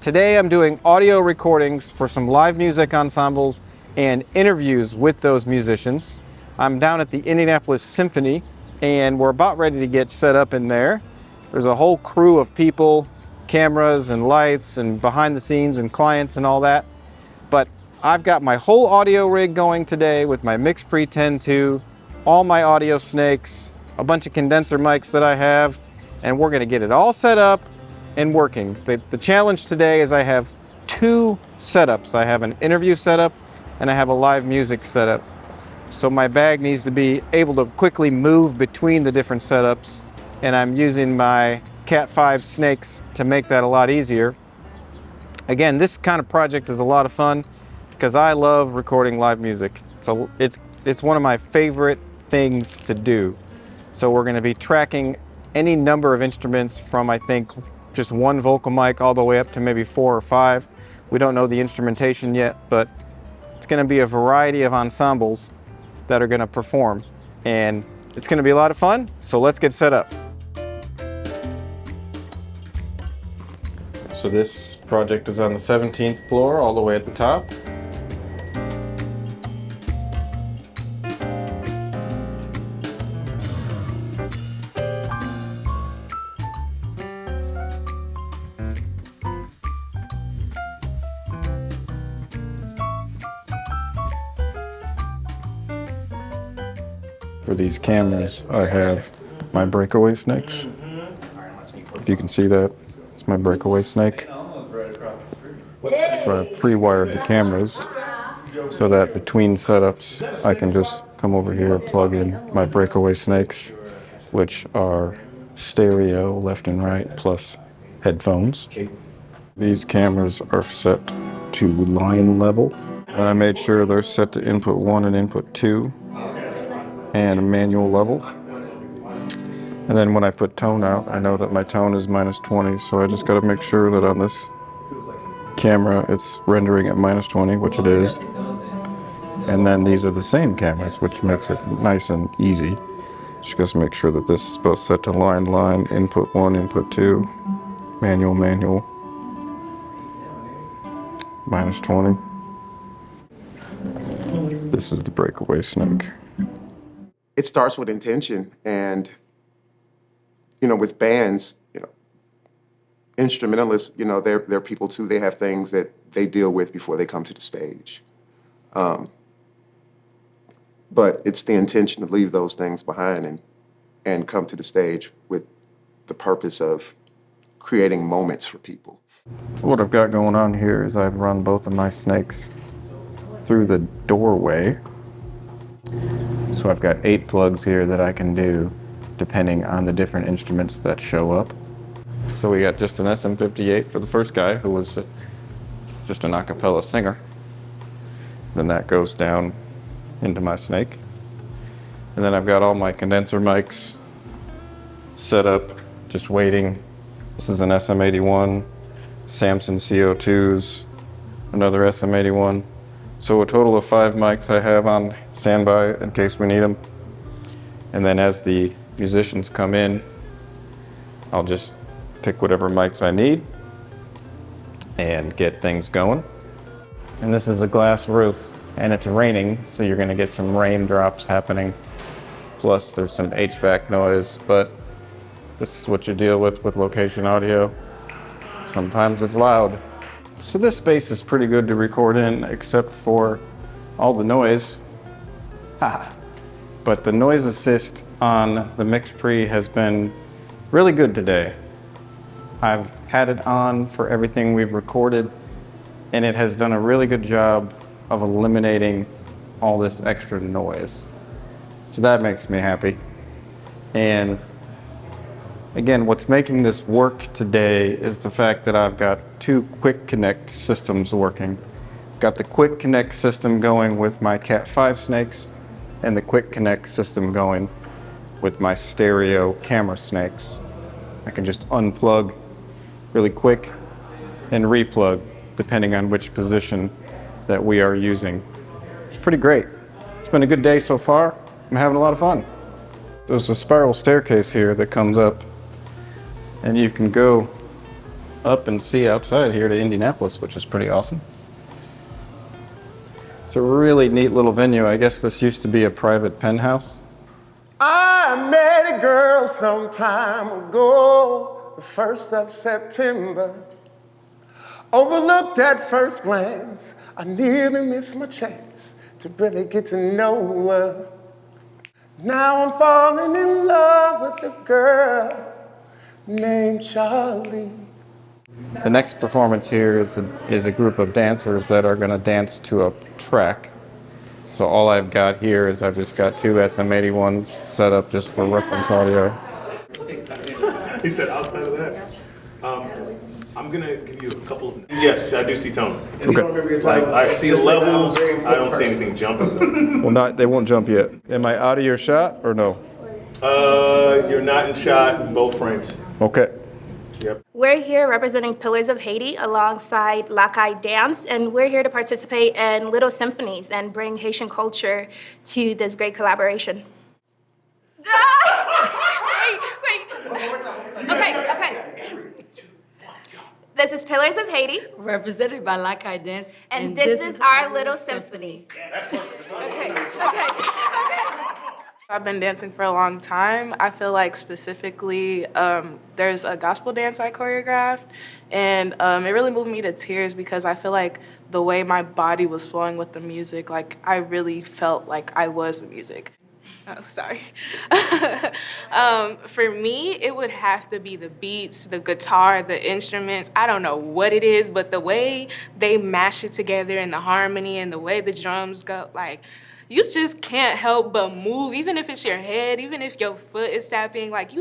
Today I'm doing audio recordings for some live music ensembles and interviews with those musicians. I'm down at the Indianapolis Symphony and we're about ready to get set up in there. There's a whole crew of people, cameras and lights and behind the scenes and clients and all that. But I've got my whole audio rig going today with my MixPre-10 II, all my audio snakes, a bunch of condenser mics that I have, and we're gonna get it all set up and working. The challenge today is I have two setups. I have an interview setup and I have a live music setup. So my bag needs to be able to quickly move between the different setups, and I'm using my Cat 5 snakes to make that a lot easier. Again, this kind of project is a lot of fun because I love recording live music. So it's one of my favorite things to do. So we're going to be tracking any number of instruments from, I think, just one vocal mic all the way up to maybe 4 or 5. We don't know the instrumentation yet, but it's going to be a variety of ensembles that are going to perform, and it's going to be a lot of fun. So let's get set up. So this project is on the 17th floor, all the way at the top. For these cameras, I have my breakaway snakes. If you can see that, it's my breakaway snake. So I've pre-wired the cameras so that between setups, I can just come over here, plug in my breakaway snakes, which are stereo left and right, plus headphones. These cameras are set to line level, and I made sure they're set to input 1 and input 2. And a manual level. And then when I put tone out, I know that my tone is -20, so I just got to make sure that on this camera it's rendering at -20, which it is. And then these are the same cameras, which makes it nice and easy. Just make sure that this is both set to line, input 1, input 2, manual, -20. This is the breakaway snake. It starts with intention, and with bands, instrumentalists, they're people too. They have things that they deal with before they come to the stage. But it's the intention to leave those things behind and come to the stage with the purpose of creating moments for people. What I've got going on here is I've run both of my snakes through the doorway. So I've got 8 plugs here that I can do depending on the different instruments that show up. So we got just an SM58 for the first guy, who was just an a cappella singer. Then that goes down into my snake. And then I've got all my condenser mics set up, just waiting. This is an SM81, Samson CO2s, another SM81. So a total of 5 mics I have on standby in case we need them. And then as the musicians come in, I'll just pick whatever mics I need and get things going. And this is a glass roof, and it's raining, so you're gonna get some raindrops happening. Plus there's some HVAC noise, but this is what you deal with location audio. Sometimes it's loud. So this space is pretty good to record in, except for all the noise. But the noise assist on the MixPre has been really good today. I've had it on for everything we've recorded, and it has done a really good job of eliminating all this extra noise. So that makes me happy. And again, what's making this work today is the fact that I've got 2 quick connect systems working. Got the quick connect system going with my Cat 5 snakes, and the quick connect system going with my stereo camera snakes. I can just unplug really quick and replug depending on which position that we are using. It's pretty great. It's been a good day so far. I'm having a lot of fun. There's a spiral staircase here that comes up, and you can go up and see outside here to Indianapolis, which is pretty awesome. It's a really neat little venue. I guess this used to be a private penthouse. I met a girl some time ago, the 1st of September. Overlooked at first glance, I nearly missed my chance to really get to know her. Now I'm falling in love with a girl named Charlie. The next performance here is a group of dancers that are going to dance to a track. So all I've got here is I've just got 2 SM81s set up just for reference audio. He said outside of that, I'm gonna give you a couple of. Yes, I do see tone. Okay. Like I see levels. I don't see anything jumping. Well, they won't jump yet. Am I out of your shot or no? You're not in shot in both frames. Okay. Yep. We're here representing Pillars of Haiti alongside Lakai Dance, and we're here to participate in little symphonies and bring Haitian culture to this great collaboration. Wait. Okay. This is Pillars of Haiti. Represented by Lakai Dance. And this is our little symphonies. Okay. I've been dancing for a long time. I feel like specifically there's a gospel dance I choreographed, and it really moved me to tears because I feel like the way my body was flowing with the music, like I really felt like I was the music. Oh, sorry. For me, it would have to be the beats, the guitar, the instruments. I don't know what it is, but the way they mash it together and the harmony and the way the drums go, like, you just can't help but move, even if it's your head, even if your foot is tapping, like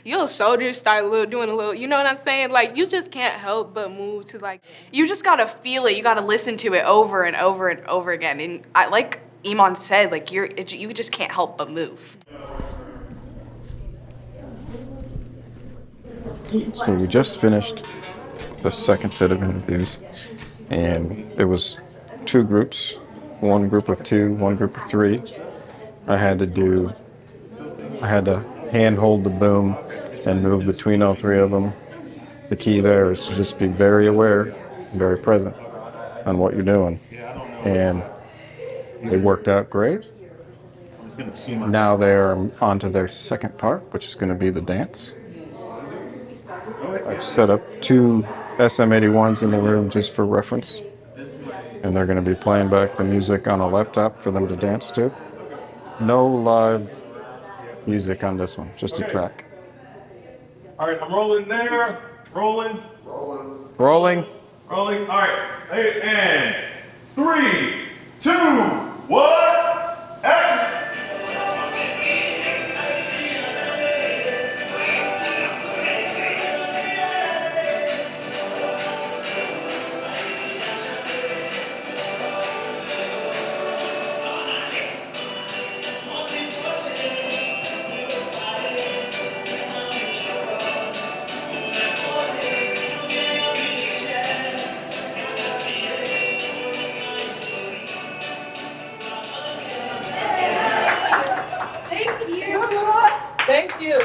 your shoulders start doing a little, you know what I'm saying? Like, you just can't help but move to, like, you just gotta feel it. You gotta listen to it over and over and over again. And like Iman said, like you just can't help but move. So we just finished the second set of interviews, and it was 2 groups. 1 group of 2, 1 group of 3. I had to hand hold the boom and move between all 3 of them. The key there is to just be very aware, very present on what you're doing. And it worked out great. Now they're on to their second part, which is going to be the dance. I've set up 2 SM81s in the room just for reference. And they're going to be playing back the music on a laptop for them to dance to. No live music on this one, just a track. All right, I'm rolling there. Rolling. Rolling. All right. Hey, and 3, 2, 1. Action. Thank you.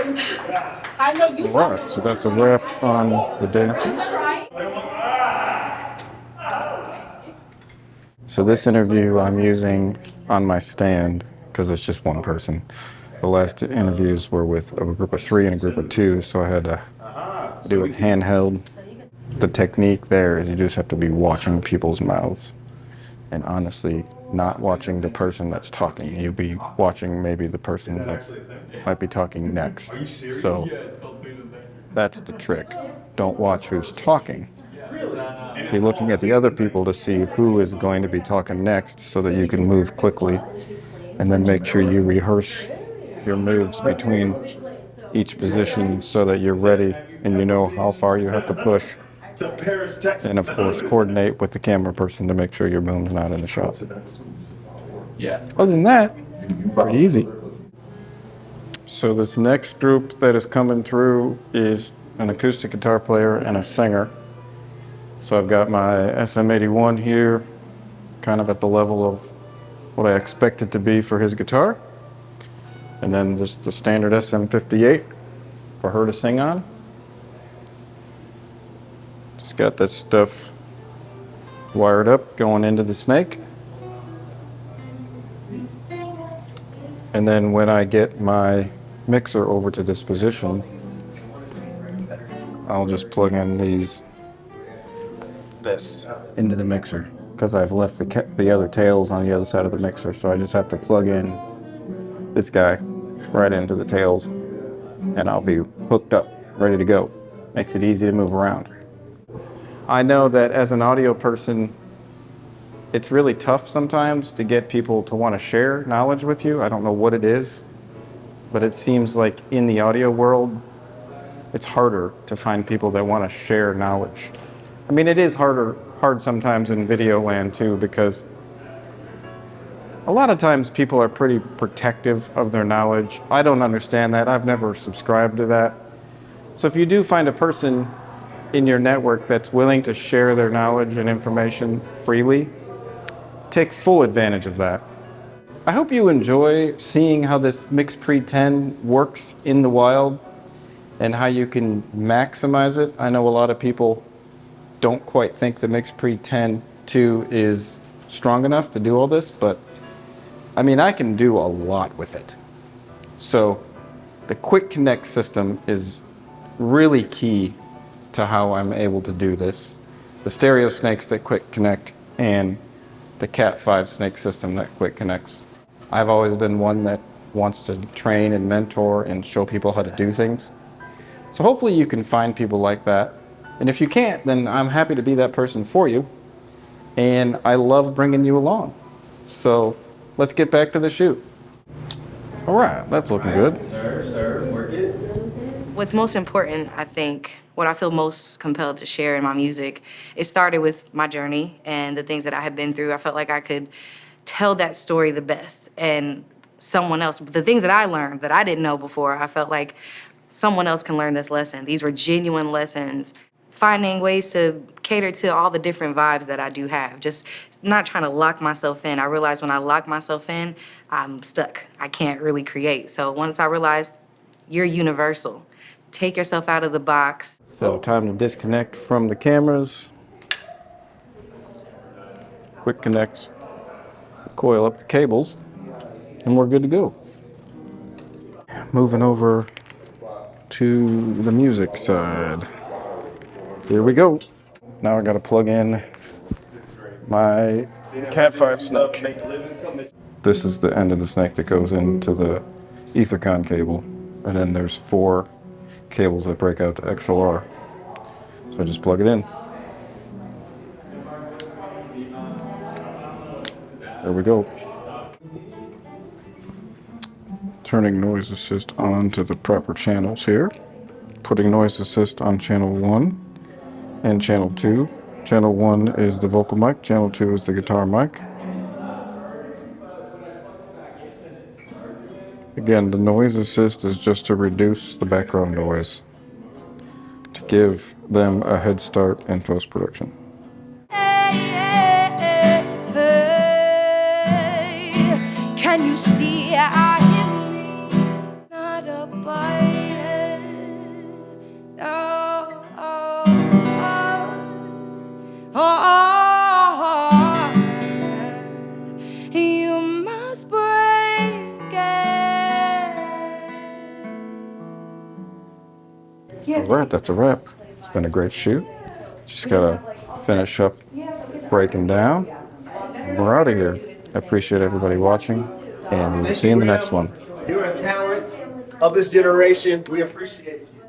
I know you. All right, so that's a wrap on the dancing. So this interview I'm using on my stand because it's just one person. The last interviews were with a group of 3 and a group of 2, so I had to do it handheld. The technique there is you just have to be watching people's mouths and honestly not watching the person that's talking. You'll be watching maybe the person that might be talking next. So that's the trick. Don't watch who's talking. Be looking at the other people to see who is going to be talking next so that you can move quickly, and then make sure you rehearse your moves between each position so that you're ready and you know how far you have to push. And of course, coordinate with the camera person to make sure your boom's not in the shot. Other than that, pretty easy. So this next group that is coming through is an acoustic guitar player and a singer. So I've got my SM81 here, kind of at the level of what I expect it to be for his guitar. And then just the standard SM58 for her to sing on. Got this stuff wired up going into the snake. And then when I get my mixer over to this position, I'll just plug in this into the mixer, because I've left the other tails on the other side of the mixer, so I just have to plug in this guy right into the tails and I'll be hooked up, ready to go. Makes it easy to move around. I know that as an audio person, it's really tough sometimes to get people to want to share knowledge with you. I don't know what it is, but it seems like in the audio world, it's harder to find people that want to share knowledge. I mean, it is hard sometimes in video land too, because a lot of times people are pretty protective of their knowledge. I don't understand that. I've never subscribed to that. So if you do find a person in your network that's willing to share their knowledge and information freely, take full advantage of that. I hope you enjoy seeing how this MixPre-10 works in the wild and how you can maximize it. I know a lot of people don't quite think the MixPre-10 II is strong enough to do all this, but I mean, I can do a lot with it. So the quick connect system is really key to how I'm able to do this. The stereo snakes that quick connect and the Cat 5 snake system that quick connects. I've always been one that wants to train and mentor and show people how to do things. So hopefully you can find people like that. And if you can't, then I'm happy to be that person for you. And I love bringing you along. So let's get back to the shoot. All right, that's looking good. What's most important, I think, what I feel most compelled to share in my music, it started with my journey and the things that I had been through. I felt like I could tell that story the best. And someone else, the things that I learned that I didn't know before, I felt like someone else can learn this lesson. These were genuine lessons. Finding ways to cater to all the different vibes that I do have. Just not trying to lock myself in. I realized when I lock myself in, I'm stuck. I can't really create. So once I realized you're universal, take yourself out of the box. So time to disconnect from the cameras. Quick connects. Coil up the cables, and we're good to go. Moving over to the music side. Here we go. Now I gotta plug in my Cat 5 snake. This is the end of the snake that goes into the Ethercon cable. And then there's 4 cables that break out to XLR. So I just plug it in. There we go. Turning noise assist on to the proper channels here. Putting noise assist on channel 1 and channel 2. Channel 1 is the vocal mic, channel 2 is the guitar mic. Again, the noise assist is just to reduce the background noise, to give them a head start in post-production. Can you see I am not abided? Oh, oh, oh, oh, oh. You must break it. All right, that's a wrap. It's been a great shoot. Just gotta finish up breaking down. We're out of here. I appreciate everybody watching, and we'll see you in the next one. You are talents of this generation. We appreciate you.